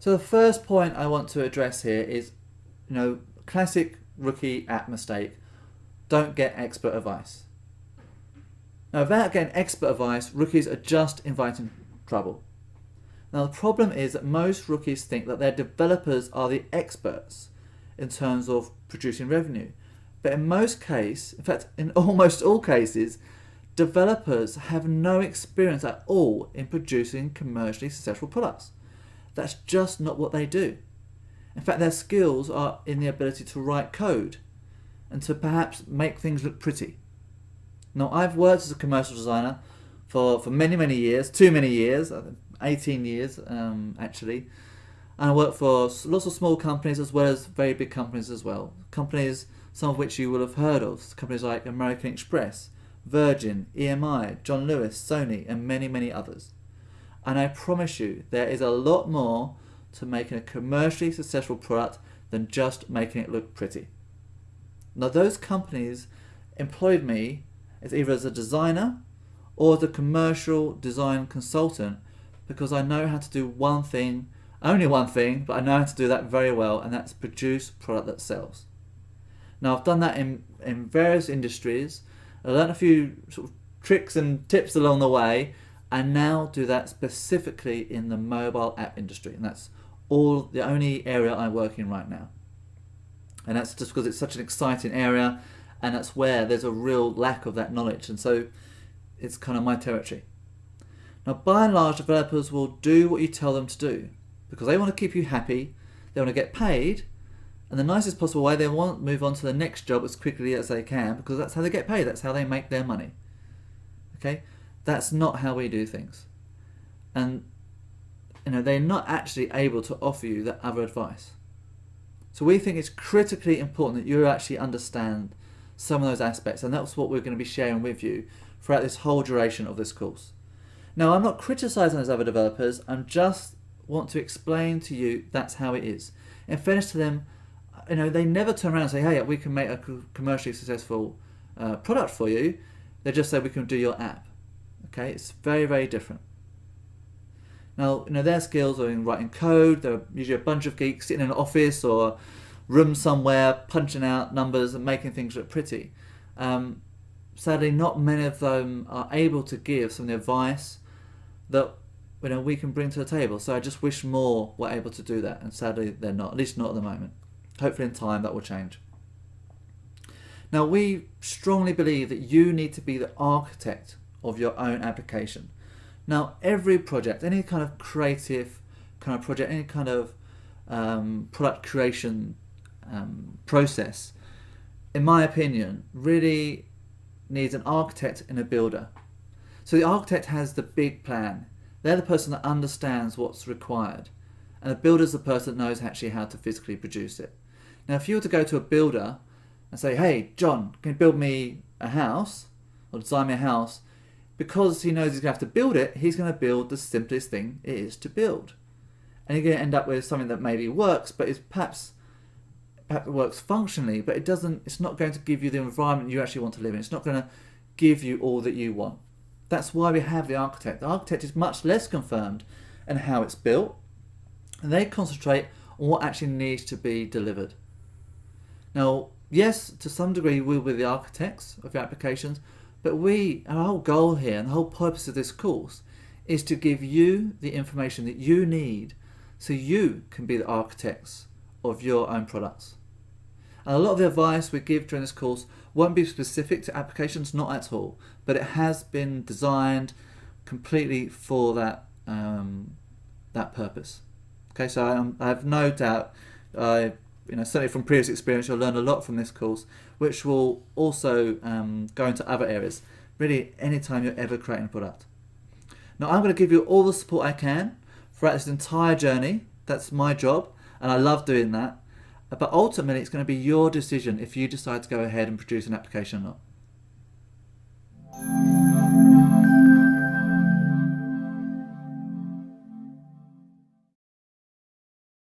So the first point I want to address here is, classic rookie app mistake. Don't get expert advice. Now, without getting expert advice, rookies are just inviting trouble. Now, the problem is that most rookies think that their developers are the experts in terms of producing revenue. But in most cases, in fact, in almost all cases, developers have no experience at all in producing commercially successful products. That's just not what they do. In fact, their skills are in the ability to write code and to perhaps make things look pretty. Now, I've worked as a commercial designer for many, many years, too many years, 18 years actually. And I worked for lots of small companies as well as very big companies as well. Companies, some of which you will have heard of, companies like American Express, Virgin, EMI, John Lewis, Sony, and many, many others. And I promise you, there is a lot more to making a commercially successful product than just making it look pretty. Now, those companies employed me either as a designer or as a commercial design consultant because I know how to do one thing, only one thing, but I know how to do that very well, and that's produce product that sells. Now, I've done that in various industries. I learned a few sort of tricks and tips along the way, and now do that specifically in the mobile app industry, and that's the only area I work in right now. And that's just because it's such an exciting area, and that's where there's a real lack of that knowledge, and so it's kind of my territory. Now, by and large, developers will do what you tell them to do because they want to keep you happy, they want to get paid, and the nicest possible way, they want to move on to the next job as quickly as they can because that's how they get paid, that's how they make their money. Okay? That's not how we do things. And they're not actually able to offer you that other advice. So we think it's critically important that you actually understand some of those aspects, and that's what we're going to be sharing with you throughout this whole duration of this course. Now, I'm not criticizing those other developers, I just want to explain to you that's how it is. In fairness to them, they never turn around and say, hey, we can make a commercially successful product for you. They just say we can do your app. Okay, it's very, very different. Now, their skills are in writing code. They're usually a bunch of geeks sitting in an office or room somewhere, punching out numbers and making things look pretty. Sadly, not many of them are able to give some of the advice that we can bring to the table. So I just wish more were able to do that, and sadly they're not, at least not at the moment. Hopefully in time that will change. Now, we strongly believe that you need to be the architect of your own application. Now, every project, any kind of creative kind of project, any kind of product creation process, in my opinion, really needs an architect and a builder. So the architect has the big plan. They're the person that understands what's required. And the builder is the person that knows actually how to physically produce it. Now, if you were to go to a builder and say, hey, John, can you build me a house or design me a house? Because he knows he's going to have to build it, he's going to build the simplest thing it is to build. And you're going to end up with something that maybe works, but is perhaps it works functionally, but it's not going to give you the environment you actually want to live in. It's not going to give you all that you want. That's why we have the architect. The architect is much less confirmed in how it's built, and they concentrate on what actually needs to be delivered. Now, yes, to some degree we'll be the architects of your applications, but our whole goal here and the whole purpose of this course is to give you the information that you need so you can be the architects of your own products. And a lot of the advice we give during this course won't be specific to applications, not at all, but it has been designed completely for that purpose. Okay, so I have no doubt, certainly from previous experience, you'll learn a lot from this course, which will also go into other areas, really anytime you're ever creating a product. Now, I'm going to give you all the support I can throughout this entire journey. That's my job, and I love doing that. But ultimately, it's going to be your decision if you decide to go ahead and produce an application or not.